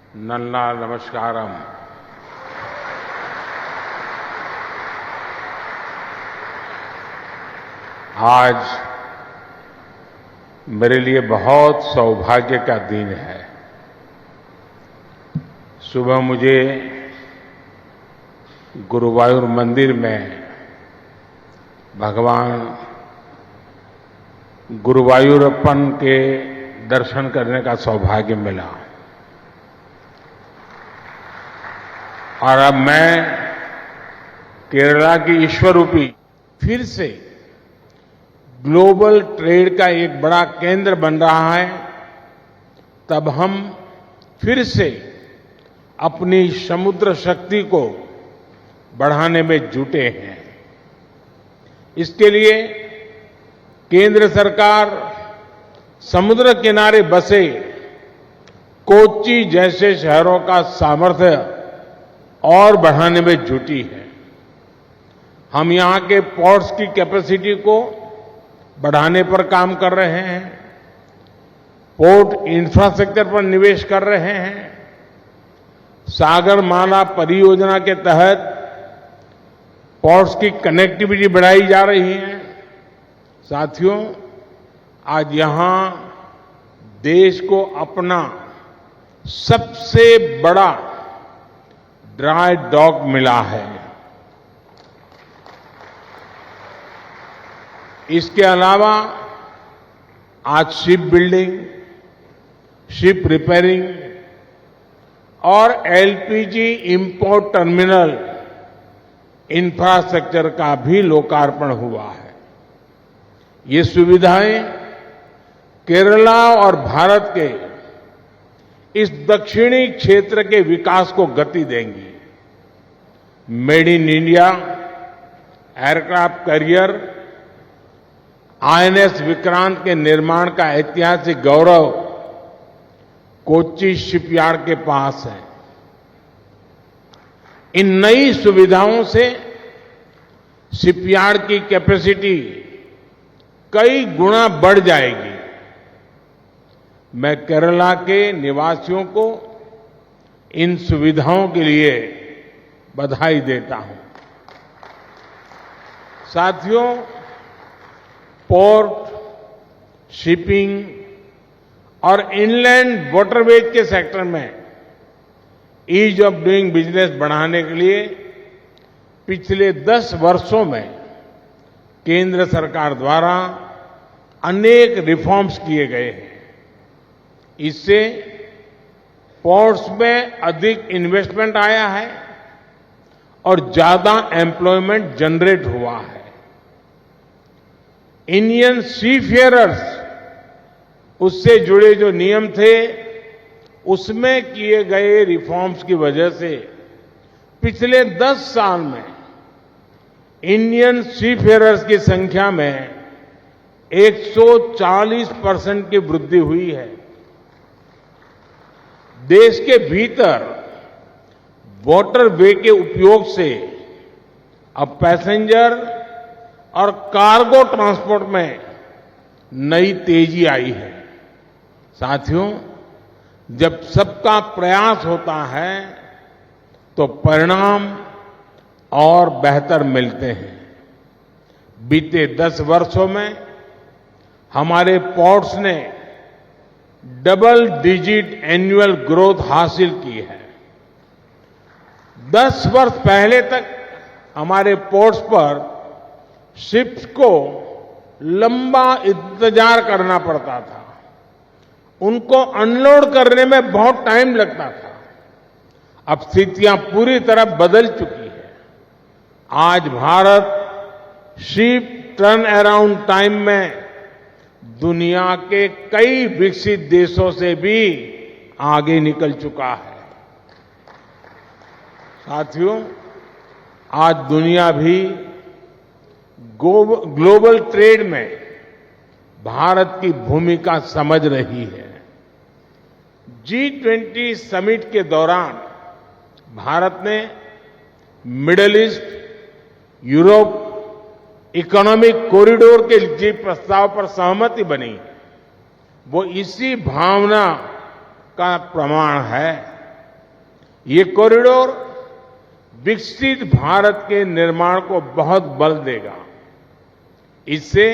नन्ना नमस्कारम। आज मेरे लिए बहुत सौभाग्य का दिन है। सुबह मुझे गुरुवायूर मंदिर में भगवान गुरुवायूरप्पन के दर्शन करने का सौभाग्य मिला और अब मैं केरला की ईश्वर रूपी फिर से ग्लोबल ट्रेड का एक बड़ा केंद्र बन रहा है, तब हम फिर से अपनी समुद्र शक्ति को बढ़ाने में जुटे हैं। इसके लिए केंद्र सरकार समुद्र किनारे बसे कोच्चि जैसे शहरों का सामर्थ्य और बढ़ाने में जुटी है। हम यहां के पोर्ट्स की कैपेसिटी को बढ़ाने पर काम कर रहे हैं, पोर्ट इंफ्रास्ट्रक्चर पर निवेश कर रहे हैं। सागरमाला परियोजना के तहत पोर्ट्स की कनेक्टिविटी बढ़ाई जा रही है। साथियों, आज यहां देश को अपना सबसे बड़ा ड्राई डॉक मिला है। इसके अलावा आज शिप बिल्डिंग, शिप रिपेयरिंग और एलपीजी इंपोर्ट टर्मिनल इंफ्रास्ट्रक्चर का भी लोकार्पण हुआ है। ये सुविधाएं केरला और भारत के इस दक्षिणी क्षेत्र के विकास को गति देंगी। Made in India aircraft carrier INS Vikrant के निर्माण का ऐतिहासिक गौरव कोच्चि शिपयार्ड के पास है। इन नई सुविधाओं से शिपयार्ड की कैपेसिटी कई गुना बढ़ जाएगी। मैं केरला के निवासियों को इन सुविधाओं के लिए बधाई देता हूं। साथियों, पोर्ट, शिपिंग और इनलैंड वाटरवेज के सेक्टर में ईज ऑफ डूइंग बिजनेस बढ़ाने के लिए पिछले 10 वर्षों में केंद्र सरकार द्वारा अनेक रिफॉर्म्स किए गए हैं। इससे पोर्ट्स में अधिक इन्वेस्टमेंट आया है और ज्यादा एम्प्लॉयमेंट जनरेट हुआ है। इंडियन सीफेयरर्स, उससे जुड़े जो नियम थे, उसमें किए गए रिफॉर्म्स की वजह से पिछले 10 साल में इंडियन सीफेयरर्स की संख्या में 140% की वृद्धि हुई है। देश के भीतर वाटरवे के उपयोग से अब पैसेंजर और कार्गो ट्रांसपोर्ट में नई तेजी आई है। साथियों, जब सबका प्रयास होता है तो परिणाम और बेहतर मिलते हैं। बीते 10 वर्षों में हमारे पोर्ट्स ने डबल डिजिट एनुअल ग्रोथ हासिल की है। 10 वर्ष पहले तक हमारे पोर्ट्स पर शिप्स को लंबा इंतजार करना पड़ता था, उनको अनलोड करने में बहुत टाइम लगता था। अब स्थितियां पूरी तरह बदल चुकी है। आज Bharat ship turn around time में दुनिया के कई विकसित देशों से भी आगे निकल चुका है। साथियों, आज दुनिया भी ग्लोबल ट्रेड में भारत की भूमिका समझ रही है। G20 समिट के दौरान भारत ने middle east, Europe economic corridor के जो प्रस्ताव पर सहमति बनी, वो इसी भावना का प्रमाण है। ये कॉरिडोर विकसित भारत के निर्माण को बहुत बल देगा। इससे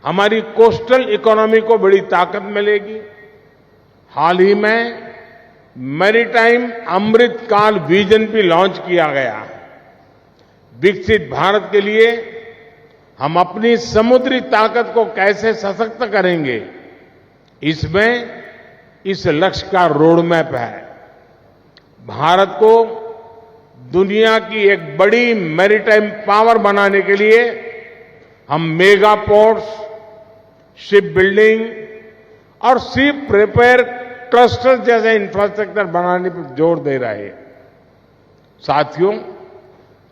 हमारी कोस्टल इकोनॉमी को बड़ी ताकत मिलेगी। हाल ही में मैरीटाइम अमृत काल विजन भी लॉन्च किया गया है। विकसित भारत के लिए हम अपनी समुद्री ताकत को कैसे सशक्त करेंगे, इसमें इस लक्ष्य का रोड मैप है। भारत को दुनिया की एक बड़ी मैरीटाइम पावर बनाने के लिए हम मेगा पोर्ट्स, शिप बिल्डिंग और शिप रिपेयर क्लस्टर जैसे इंफ्रास्ट्रक्चर बनाने पर जोर दे रहे हैं। साथियों,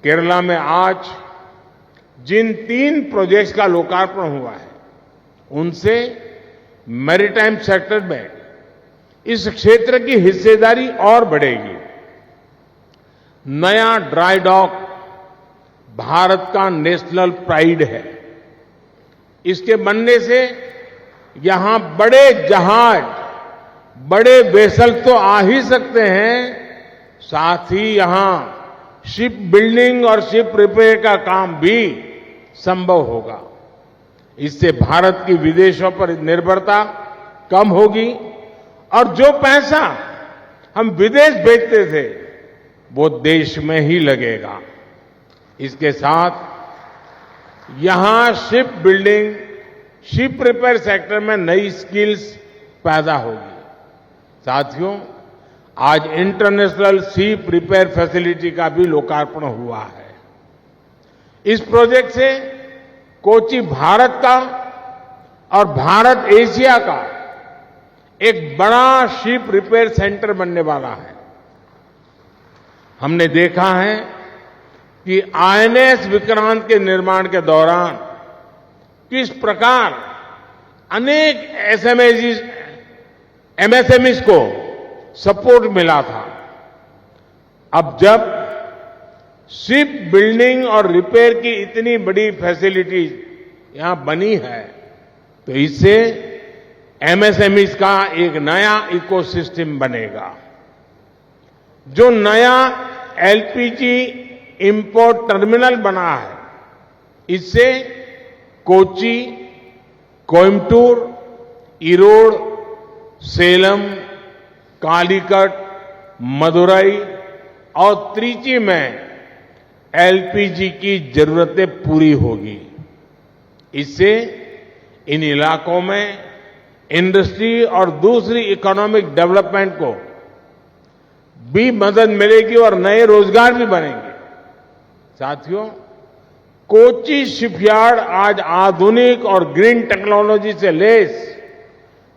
केरला में आज जिन 3 प्रोजेक्ट्स का लोकार्पण हुआ है, उनसे मैरीटाइम सेक्टर में इस क्षेत्र की हिस्सेदारी और बढ़ेगी। नया ड्राई डॉक भारत का नेशनल प्राइड है। इसके बनने से यहां बड़े जहाज, बड़े वेसल तो आ ही सकते हैं, साथ ही यहां शिप बिल्डिंग और शिप रिपेयर का काम भी संभव होगा। इससे भारत की विदेशों पर निर्भरता कम होगी और जो पैसा हम विदेश भेजते थे वो देश में ही लगेगा। इसके साथ यहां ship building, ship repair sector में नई स्किल्स पैदा होगी। साथियों, आज इंटरनेशनल शिप रिपेयर फैसिलिटी का भी लोकार्पण हुआ है। इस प्रोजेक्ट से कोची भारत का और भारत एशिया का एक बड़ा शिप रिपेयर सेंटर बनने वाला है। हमने देखा है कि आईएनएस विक्रांत के निर्माण के दौरान किस प्रकार अनेक एमएसएमईज को सपोर्ट मिला था। अब जब शिप बिल्डिंग और रिपेयर की इतनी बड़ी फैसिलिटीज यहां बनी है, तो इससे एमएसएमईज का एक नया इकोसिस्टम बनेगा। जो नया एलपीजी इंपोर्ट टर्मिनल बना है, इससे कोची, कोयम्बटूर, ईरोड, सेलम, कालीकट, मदुरई और त्रिची में एलपीजी की जरूरतें पूरी होगी। इससे इन इलाकों में इंडस्ट्री और दूसरी इकोनॉमिक डेवलपमेंट को भी मदद मिलेगी और नए रोजगार भी बनेंगे। साथियों, कोची शिपयार्ड आज आधुनिक और ग्रीन टेक्नोलॉजी से lace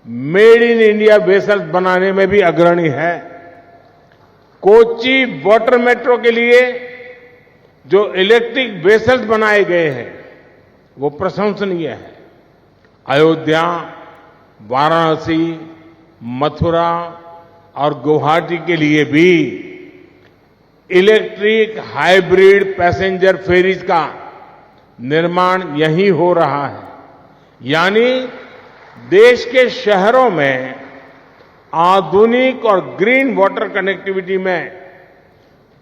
made in India vessels बनाने में भी अग्रणी है। कोची वाटर मेट्रो के लिए जो इलेक्ट्रिक वेसल्स बनाए गए हैं, वो प्रशंसनीय है। अयोध्या, वाराणसी, मथुरा और गुवाहाटी के लिए भी इलेक्ट्रिक हाइब्रिड पैसेंजर फेरीज का निर्माण यहीं हो रहा है। यानी देश के शहरों में आधुनिक और ग्रीन वाटर कनेक्टिविटी में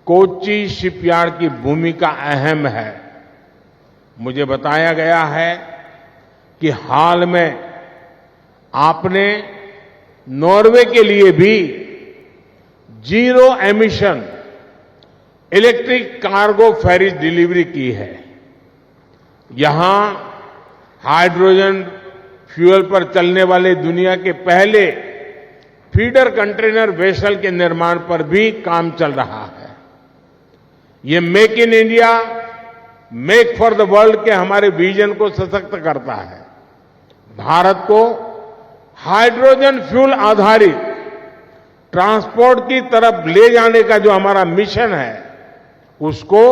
कोची शिपयार्ड की भूमिका अहम है। मुझे बताया गया है कि हाल में आपने नॉर्वे के लिए भी zero emission electric cargo ferries delivery की है। यहां हाइड्रोजन फ्यूल पर चलने वाले दुनिया के पहले फीडर कंटेनर वेसल के निर्माण पर भी काम चल रहा है। ये make in India, make for the world के हमारे विजन को सशक्त करता है। भारत को हाइड्रोजन फ्यूल आधारित ट्रांसपोर्ट की तरफ ले जाने का जो हमारा मिशन है, उसको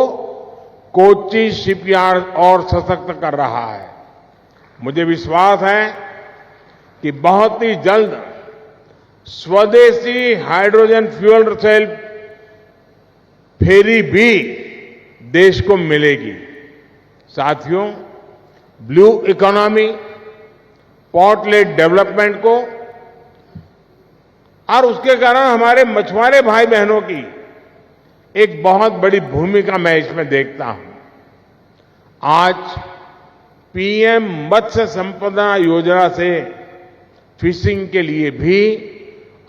कोची शिपयार्ड और सशक्त कर रहा है। मुझे विश्वास है कि बहुत ही जल्द स्वदेशी हाइड्रोजन फ्यूल सेल फेरी भी देश को मिलेगी। साथियों, blue economy, port lead development को और उसके कारण हमारे मछुआरे भाई बहनों की एक बहुत बड़ी भूमिका मैं इसमें देखता हूं। आज पीएम मत्स्य संपदा योजना से फिशिंग के लिए भी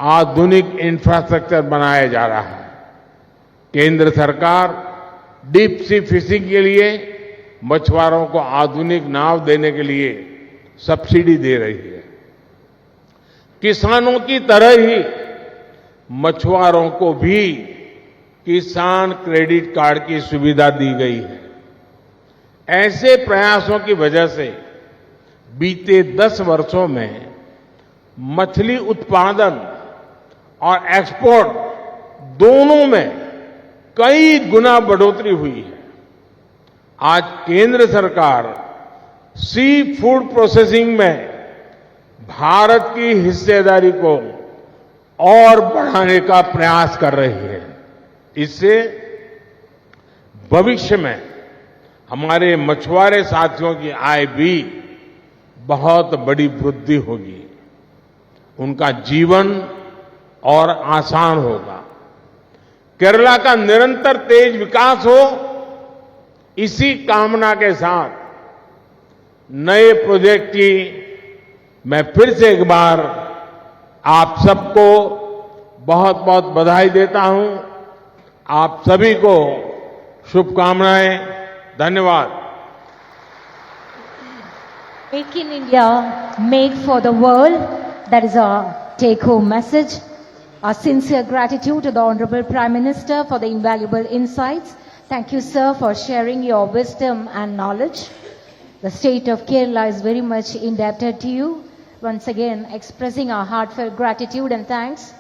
आधुनिक इंफ्रास्ट्रक्चर बनाया जा रहा है। केंद्र सरकार डीप सी फिशिंग के लिए मछुआरों को आधुनिक नाव देने के लिए सब्सिडी दे रही है। किसानों की तरह ही मछुआरों को भी किसान क्रेडिट कार्ड की सुविधा दी गई है। ऐसे प्रयासों की वजह से बीते 10 वर्षों में मछली उत्पादन और एक्सपोर्ट दोनों में कई गुना बढ़ोतरी हुई है। आज केंद्र सरकार सी फूड प्रोसेसिंग में भारत की हिस्सेदारी को और बढ़ाने का प्रयास कर रही है। इससे भविष्य में हमारे मछुआरे साथियों की आय भी बहुत बड़ी वृद्धि होगी, उनका जीवन और आसान होगा। केरला का निरंतर तेज विकास हो, इसी कामना के साथ नए प्रोजेक्ट की मैं फिर से एक बार आप सबको बहुत बहुत बधाई देता हूं। आप सभी को शुभकामनाएं। धन्यवाद। Make in India, made for the world. That is our take-home message. Our sincere gratitude to the Honorable Prime Minister for the invaluable insights. Thank you, sir, for sharing your wisdom and knowledge. The state of Kerala is very much indebted to you. Once again, expressing our heartfelt gratitude and thanks.